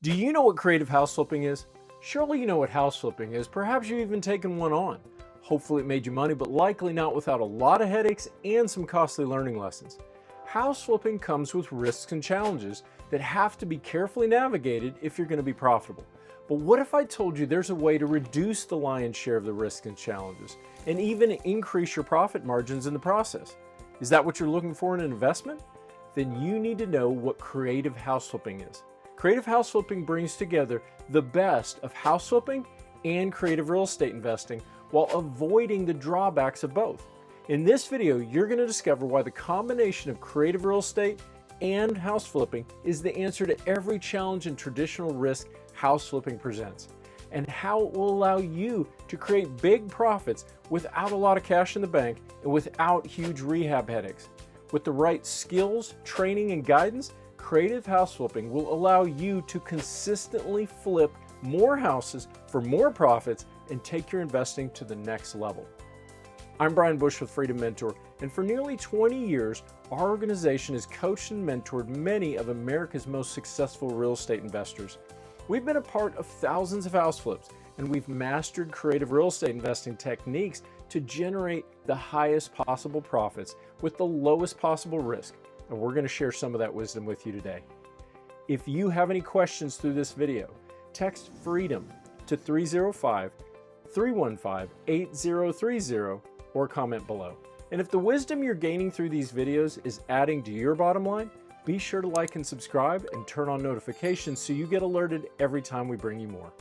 Do you know what creative house flipping is? Surely you know what house flipping is. Perhaps you've even taken one on. Hopefully it made you money, but likely not without a lot of headaches and some costly learning lessons. House flipping comes with risks and challenges that have to be carefully navigated if you're going to be profitable. But what if I told you there's a way to reduce the lion's share of the risks and challenges and even increase your profit margins in the process? Is that what you're looking for in an investment? Then you need to know what creative house flipping is. Creative house flipping brings together the best of house flipping and creative real estate investing while avoiding the drawbacks of both. In this video, you're going to discover why the combination of creative real estate and house flipping is the answer to every challenge and traditional risk house flipping presents, and how it will allow you to create big profits without a lot of cash in the bank and without huge rehab headaches. With the right skills, training, and guidance, creative house flipping will allow you to consistently flip more houses for more profits and take your investing to the next level. I'm Brian Bush with Freedom Mentor, and for nearly 20 years, our organization has coached and mentored many of America's most successful real estate investors. We've been a part of thousands of house flips, and we've mastered creative real estate investing techniques to generate the highest possible profits with the lowest possible risk. And we're going to share some of that wisdom with you today. If you have any questions through this video, text FREEDOM to 305-315-8030 or comment below. And if the wisdom you're gaining through these videos is adding to your bottom line, be sure to like and subscribe and turn on notifications so you get alerted every time we bring you more.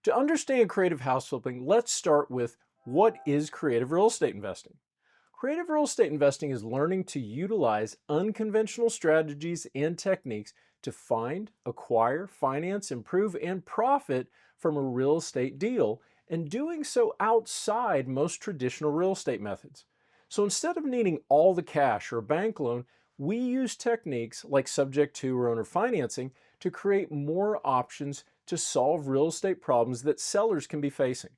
To understand creative house flipping, let's start with what is creative real estate investing? Creative real estate investing is learning to utilize unconventional strategies and techniques to find, acquire, finance, improve, and profit from a real estate deal, and doing so outside most traditional real estate methods. So instead of needing all the cash or a bank loan, we use techniques like subject to or owner financing to create more options to solve real estate problems that sellers can be facing.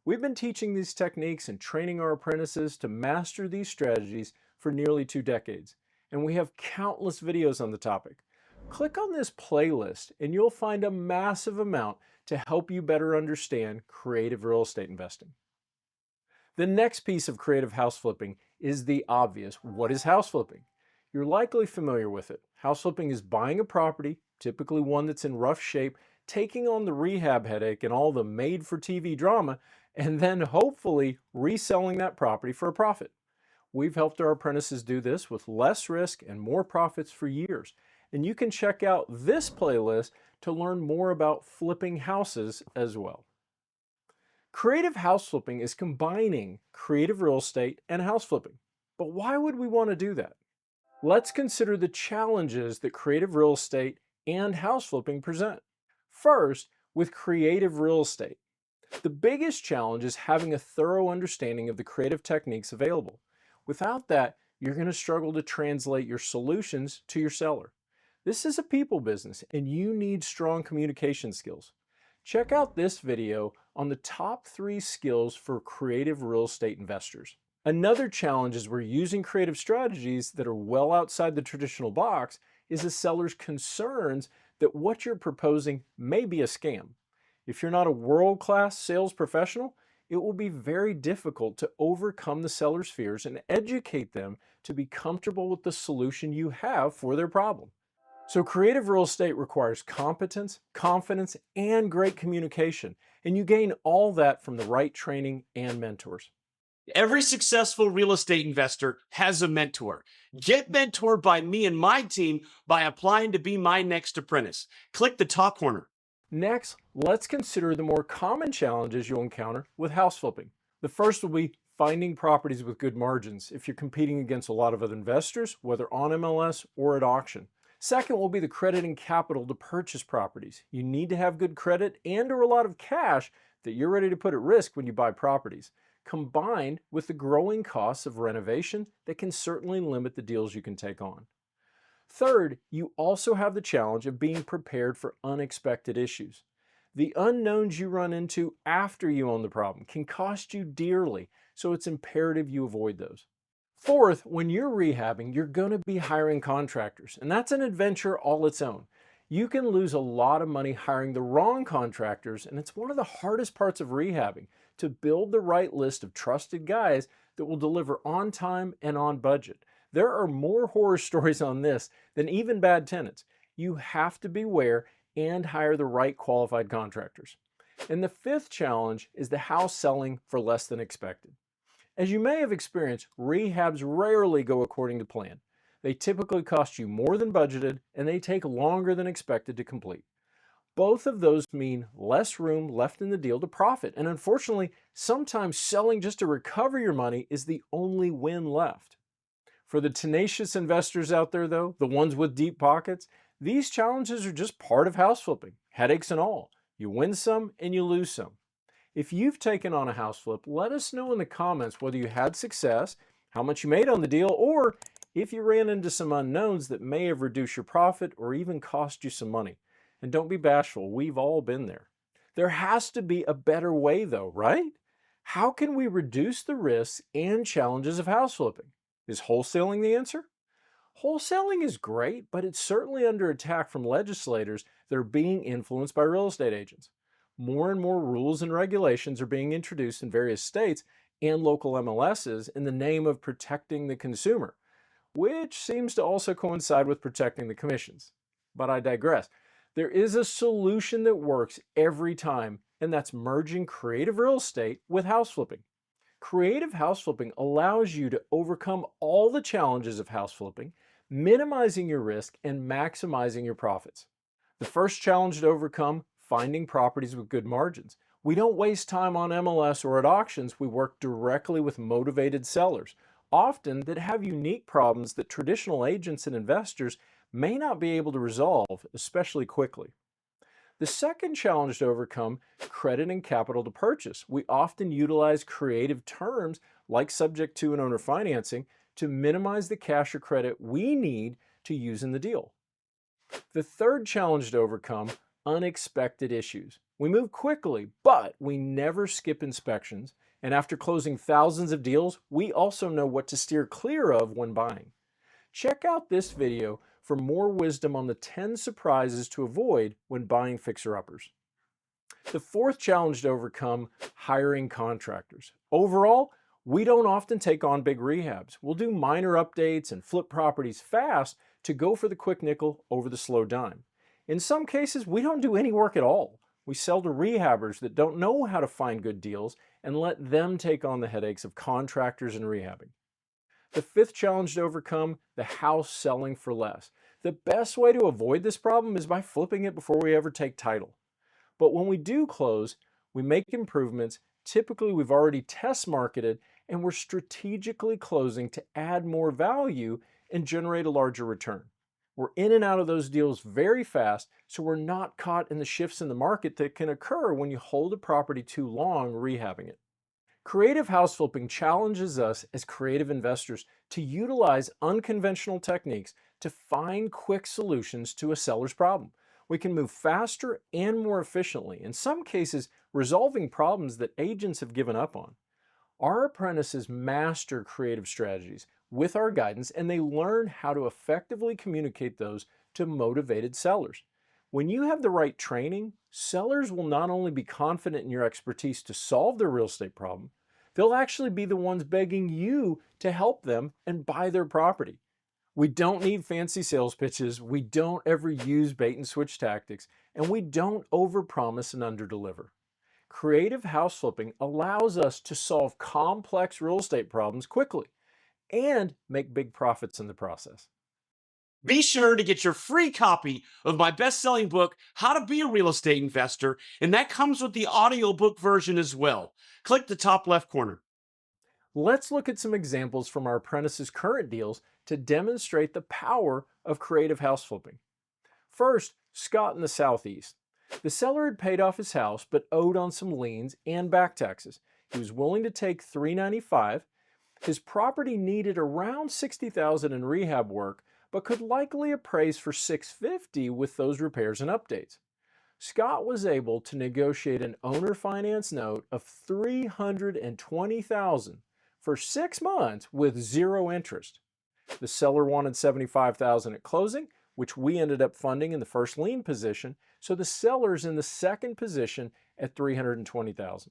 We've been teaching these techniques and training our apprentices to master these strategies for nearly 2 decades, and we have countless videos on the topic. Click on this playlist and you'll find a massive amount to help you better understand creative real estate investing. The next piece of creative house flipping is the obvious. What is house flipping? You're likely familiar with it. House flipping is buying a property, typically one that's in rough shape, taking on the rehab headache and all the made-for-TV drama, and then hopefully reselling that property for a profit. We've helped our apprentices do this with less risk and more profits for years. And you can check out this playlist to learn more about flipping houses as well. Creative house flipping is combining creative real estate and house flipping. But why would we want to do that? Let's consider the challenges that creative real estate and house flipping present. First, with creative real estate, the biggest challenge is having a thorough understanding of the creative techniques available. Without that, you're going to struggle to translate your solutions to your seller. This is a people business, and you need strong communication skills. Check out this video on the top 3 skills for creative real estate investors. Another challenge as we're using creative strategies that are well outside the traditional box is the seller's concerns that what you're proposing may be a scam. If you're not a world-class sales professional, it will be very difficult to overcome the seller's fears and educate them to be comfortable with the solution you have for their problem. So creative real estate requires competence, confidence, and great communication, and you gain all that from the right training and mentors. Every successful real estate investor has a mentor. Get mentored by me and my team by applying to be my next apprentice. Click the top corner. Next, let's consider the more common challenges you'll encounter with house flipping. The first will be finding properties with good margins if you're competing against a lot of other investors, whether on MLS or at auction. Second will be the credit and capital to purchase properties. You need to have good credit and/or a lot of cash that you're ready to put at risk when you buy properties, combined with the growing costs of renovation that can certainly limit the deals you can take on. Third, you also have the challenge of being prepared for unexpected issues. The unknowns you run into after you own the problem can cost you dearly, so it's imperative you avoid those. Fourth, when you're rehabbing, you're going to be hiring contractors, and that's an adventure all its own. You can lose a lot of money hiring the wrong contractors, and it's one of the hardest parts of rehabbing to build the right list of trusted guys that will deliver on time and on budget. There are more horror stories on this than even bad tenants. You have to beware and hire the right qualified contractors. And the fifth challenge is the house selling for less than expected. As you may have experienced, rehabs rarely go according to plan. They typically cost you more than budgeted, and they take longer than expected to complete. Both of those mean less room left in the deal to profit, and unfortunately, sometimes selling just to recover your money is the only win left. For the tenacious investors out there, though, the ones with deep pockets, these challenges are just part of house flipping, headaches and all. You win some and you lose some. If you've taken on a house flip, let us know in the comments whether you had success, how much you made on the deal, or if you ran into some unknowns that may have reduced your profit or even cost you some money. And don't be bashful, we've all been there. There has to be a better way though, right? How can we reduce the risks and challenges of house flipping? Is wholesaling the answer? Wholesaling is great, but it's certainly under attack from legislators that are being influenced by real estate agents. More and more rules and regulations are being introduced in various states and local MLSs in the name of protecting the consumer, which seems to also coincide with protecting the commissions. But I digress. There is a solution that works every time, and that's merging creative real estate with house flipping. Creative house flipping allows you to overcome all the challenges of house flipping, minimizing your risk and maximizing your profits. The first challenge to overcome, finding properties with good margins. We don't waste time on MLS or at auctions. We work directly with motivated sellers, often that have unique problems that traditional agents and investors may not be able to resolve, especially quickly. The second challenge to overcome, credit and capital to purchase. We often utilize creative terms like subject to and owner financing to minimize the cash or credit we need to use in the deal. The third challenge to overcome, unexpected issues. We move quickly, but we never skip inspections. And after closing thousands of deals, we also know what to steer clear of when buying. Check out this video for more wisdom on the 10 surprises to avoid when buying fixer-uppers. The fourth challenge to overcome, hiring contractors. Overall, we don't often take on big rehabs. We'll do minor updates and flip properties fast to go for the quick nickel over the slow dime. In some cases, we don't do any work at all. We sell to rehabbers that don't know how to find good deals and let them take on the headaches of contractors and rehabbing. The fifth challenge to overcome, the house selling for less. The best way to avoid this problem is by flipping it before we ever take title. But when we do close, we make improvements. Typically, we've already test marketed and we're strategically closing to add more value and generate a larger return. We're in and out of those deals very fast, so we're not caught in the shifts in the market that can occur when you hold a property too long rehabbing it. Creative house flipping challenges us as creative investors to utilize unconventional techniques to find quick solutions to a seller's problem. We can move faster and more efficiently, in some cases resolving problems that agents have given up on. Our apprentices master creative strategies with our guidance, and they learn how to effectively communicate those to motivated sellers. When you have the right training, sellers will not only be confident in your expertise to solve their real estate problem, they'll actually be the ones begging you to help them and buy their property. We don't need fancy sales pitches, we don't ever use bait and switch tactics, and we don't overpromise and underdeliver. Creative house flipping allows us to solve complex real estate problems quickly and make big profits in the process. Be sure to get your free copy of my best-selling book, How to Be a Real Estate Investor, and that comes with the audiobook version as well. Click the top left corner. Let's look at some examples from our apprentices' current deals to demonstrate the power of creative house flipping. First, Scott in the Southeast. The seller had paid off his house but owed on some liens and back taxes. He was willing to take $395,000. His property needed around $60,000 in rehab work, but could likely appraise for $650,000 with those repairs and updates. Scott was able to negotiate an owner finance note of $320,000 for 6 months with zero interest. The seller wanted $75,000 at closing, which we ended up funding in the first lien position, so the seller's in the second position at $320,000.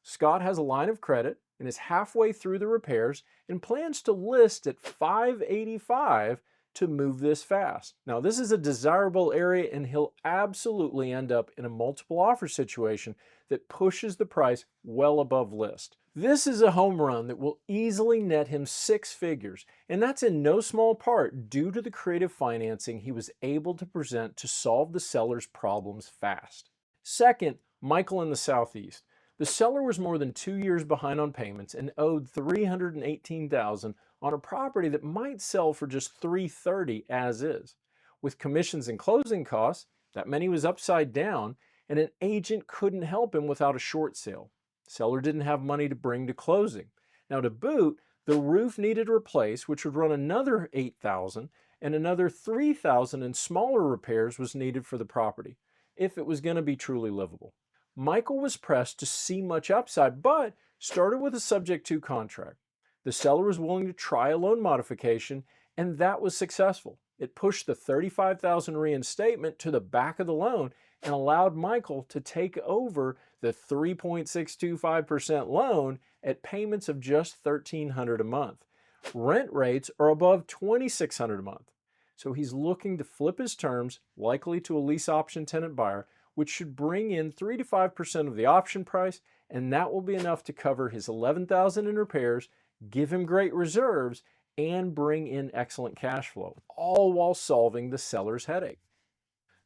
Scott has a line of credit and is halfway through the repairs and plans to list at $585 to move this fast. Now, this is a desirable area and he'll absolutely end up in a multiple offer situation that pushes the price well above list. This is a home run that will easily net him 6 figures, and that's in no small part due to the creative financing he was able to present to solve the seller's problems fast. Second, Michael in the Southeast. The seller was more than 2 years behind on payments and owed $318,000 on a property that might sell for just $330,000 as is. With commissions and closing costs, that meant he was upside down and an agent couldn't help him without a short sale. Seller didn't have money to bring to closing. Now to boot, the roof needed replaced, which would run another $8,000, and another $3,000 in smaller repairs was needed for the property, if it was going to be truly livable. Michael was pressed to see much upside, but started with a subject to contract. The seller was willing to try a loan modification, and that was successful. It pushed the $35,000 reinstatement to the back of the loan and allowed Michael to take over the 3.625% loan at payments of just $1,300 a month. Rent rates are above $2,600 a month. So he's looking to flip his terms, likely to a lease option tenant buyer, which should bring in 3 to 5% of the option price, and that will be enough to cover his $11,000 in repairs, give him great reserves, and bring in excellent cash flow, all while solving the seller's headache.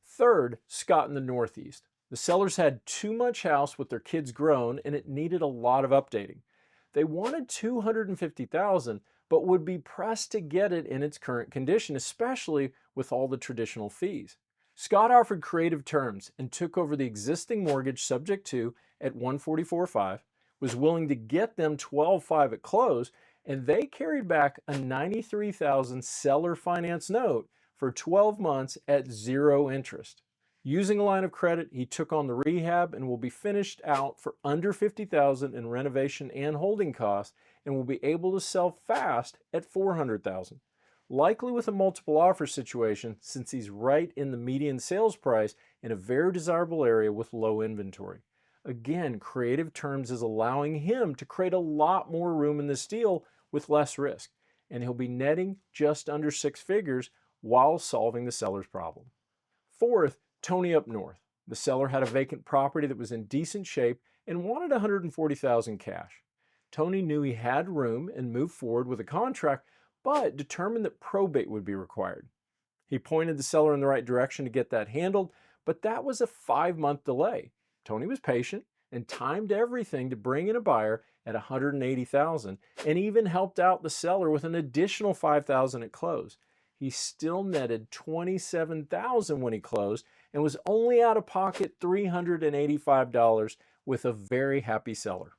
Third, Scott in the Northeast. The sellers had too much house with their kids grown and it needed a lot of updating. They wanted $250,000 but would be pressed to get it in its current condition, especially with all the traditional fees. Scott offered creative terms and took over the existing mortgage subject to at $144,500, was willing to get them $12,500 at close, and they carried back a $93,000 seller finance note for 12 months at 0 interest. Using a line of credit, he took on the rehab and will be finished out for under $50,000 in renovation and holding costs and will be able to sell fast at $400,000. Likely with a multiple offer situation since he's right in the median sales price in a very desirable area with low inventory. Again, creative terms is allowing him to create a lot more room in this deal with less risk, and he'll be netting just under 6 figures while solving the seller's problem. Fourth, Tony up north. The seller had a vacant property that was in decent shape and wanted $140,000 cash. Tony knew he had room and moved forward with a contract, but determined that probate would be required. He pointed the seller in the right direction to get that handled, but that was a 5-month delay. Tony was patient and timed everything to bring in a buyer at $180,000 and even helped out the seller with an additional $5,000 at close. He still netted $27,000 when he closed and was only out of pocket $385 with a very happy seller.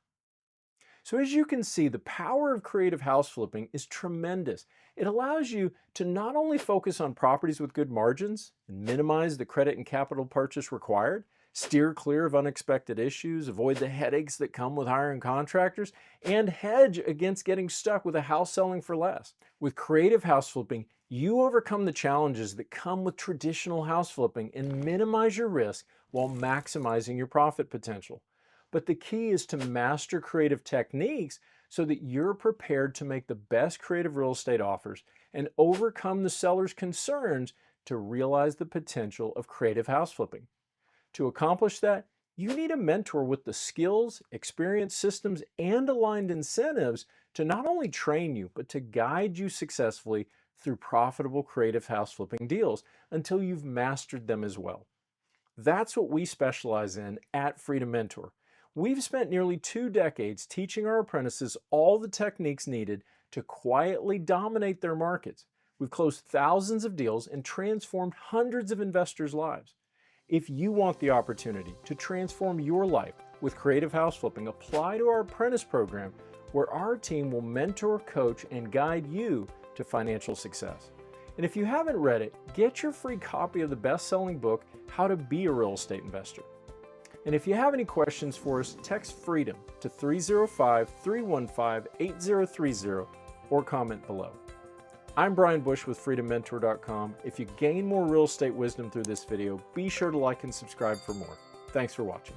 So as you can see, the power of creative house flipping is tremendous. It allows you to not only focus on properties with good margins and minimize the credit and capital purchase required, steer clear of unexpected issues, avoid the headaches that come with hiring contractors, and hedge against getting stuck with a house selling for less. With creative house flipping, you overcome the challenges that come with traditional house flipping and minimize your risk while maximizing your profit potential. But the key is to master creative techniques so that you're prepared to make the best creative real estate offers and overcome the seller's concerns to realize the potential of creative house flipping. To accomplish that, you need a mentor with the skills, experience, systems, and aligned incentives to not only train you, but to guide you successfully through profitable creative house flipping deals until you've mastered them as well. That's what we specialize in at Freedom Mentor. We've spent nearly 2 decades teaching our apprentices all the techniques needed to quietly dominate their markets. We've closed thousands of deals and transformed hundreds of investors' lives. If you want the opportunity to transform your life with creative house flipping, apply to our apprentice program where our team will mentor, coach, and guide you to financial success. And if you haven't read it, get your free copy of the best-selling book, How to Be a Real Estate Investor. And if you have any questions for us, text FREEDOM to 305-315-8030 or comment below. I'm Brian Bush with freedommentor.com. If you gain more real estate wisdom through this video, be sure to like and subscribe for more. Thanks for watching.